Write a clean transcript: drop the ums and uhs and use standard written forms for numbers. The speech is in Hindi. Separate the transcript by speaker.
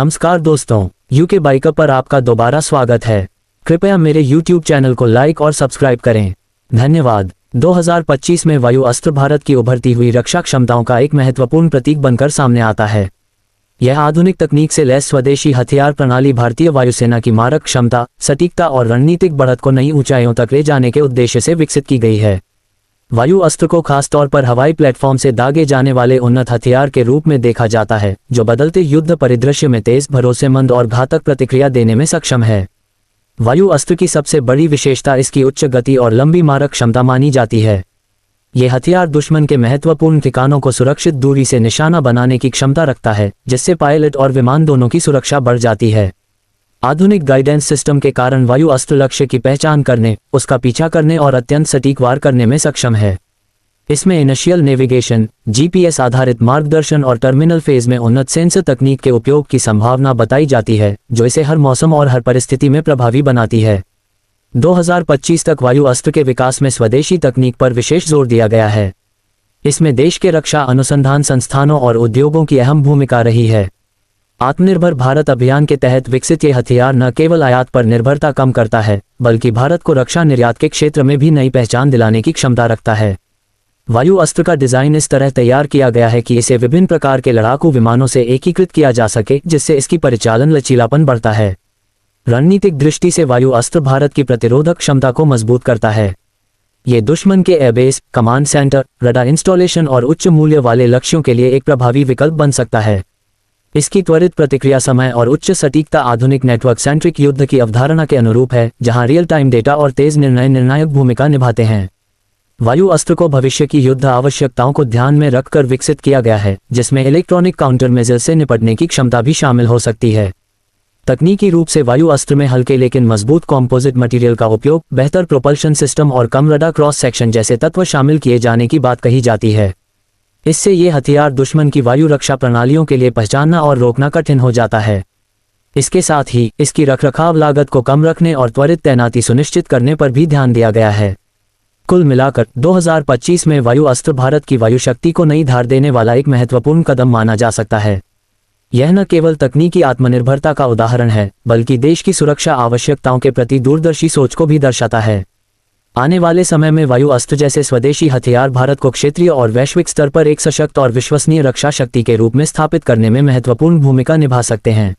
Speaker 1: नमस्कार दोस्तों, यूके बाइकर पर आपका दोबारा स्वागत है। कृपया मेरे YouTube चैनल को लाइक और सब्सक्राइब करें। धन्यवाद। 2025 में वायु अस्त्र भारत की उभरती हुई रक्षा क्षमताओं का एक महत्वपूर्ण प्रतीक बनकर सामने आता है। यह आधुनिक तकनीक से लैस स्वदेशी हथियार प्रणाली भारतीय वायुसेना की मारक क्षमता, सटीकता और रणनीतिक बढ़त को नई ऊंचाइयों तक ले जाने के उद्देश्य से विकसित की गई है। वायु अस्त्र को खासतौर पर हवाई प्लेटफॉर्म से दागे जाने वाले उन्नत हथियार के रूप में देखा जाता है, जो बदलते युद्ध परिदृश्य में तेज, भरोसेमंद और घातक प्रतिक्रिया देने में सक्षम है। वायु अस्त्र की सबसे बड़ी विशेषता इसकी उच्च गति और लंबी मारक क्षमता मानी जाती है। ये हथियार दुश्मन के महत्वपूर्ण ठिकानों को सुरक्षित दूरी से निशाना बनाने की क्षमता रखता है, जिससे पायलट और विमान दोनों की सुरक्षा बढ़ जाती है। आधुनिक गाइडेंस सिस्टम के कारण वायु अस्त्र लक्ष्य की पहचान करने, उसका पीछा करने और अत्यंत सटीक वार करने में सक्षम है। इसमें इनिशियल नेविगेशन, जीपीएस आधारित मार्गदर्शन और टर्मिनल फेज में उन्नत सेंसर तकनीक के उपयोग की संभावना बताई जाती है, जो इसे हर मौसम और हर परिस्थिति में प्रभावी बनाती है। 2025 तक वायु अस्त्र के विकास में स्वदेशी तकनीक पर विशेष जोर दिया गया है। इसमें देश के रक्षा अनुसंधान संस्थानों और उद्योगों की अहम भूमिका रही है। आत्मनिर्भर भारत अभियान के तहत विकसित ये हथियार न केवल आयात पर निर्भरता कम करता है, बल्कि भारत को रक्षा निर्यात के क्षेत्र में भी नई पहचान दिलाने की क्षमता रखता है। वायु अस्त्र का डिजाइन इस तरह तैयार किया गया है कि इसे विभिन्न प्रकार के लड़ाकू विमानों से एकीकृत किया जा सके, जिससे इसकी परिचालन लचीलापन बढ़ता है। रणनीतिक दृष्टि से वायु अस्त्र भारत की प्रतिरोधक क्षमता को मजबूत करता है। ये दुश्मन के airbase, command centre, radar installation और उच्च मूल्य वाले लक्ष्यों के लिए एक प्रभावी विकल्प बन सकता है। इसकी त्वरित प्रतिक्रिया समय और उच्च सटीकता आधुनिक नेटवर्क सेंट्रिक युद्ध की अवधारणा के अनुरूप है, जहां रियल टाइम डेटा और तेज निर्णय निर्णायक भूमिका निभाते हैं। वायु अस्त्र को भविष्य की युद्ध आवश्यकताओं को ध्यान में रखकर विकसित किया गया है, जिसमें इलेक्ट्रॉनिक काउंटर मेजर से निपटने की क्षमता भी शामिल हो सकती है। तकनीकी रूप से वायु अस्त्र में हल्के लेकिन मजबूत कॉम्पोजिट मटेरियल का उपयोग, बेहतर प्रोपल्शन सिस्टम और कम रडार क्रॉस सेक्शन जैसे तत्व शामिल किए जाने की बात कही जाती है। इससे ये हथियार दुश्मन की वायु रक्षा प्रणालियों के लिए पहचानना और रोकना कठिन हो जाता है। इसके साथ ही इसकी रखरखाव लागत को कम रखने और त्वरित तैनाती सुनिश्चित करने पर भी ध्यान दिया गया है। कुल मिलाकर 2025 में वायु अस्त्र भारत की वायु शक्ति को नई धार देने वाला एक महत्वपूर्ण कदम माना जा सकता है। यह न केवल तकनीकी आत्मनिर्भरता का उदाहरण है, बल्कि देश की सुरक्षा आवश्यकताओं के प्रति दूरदर्शी सोच को भी दर्शाता है। आने वाले समय में वायु अस्त्र जैसे स्वदेशी हथियार भारत को क्षेत्रीय और वैश्विक स्तर पर एक सशक्त और विश्वसनीय रक्षा शक्ति के रूप में स्थापित करने में महत्वपूर्ण भूमिका निभा सकते हैं।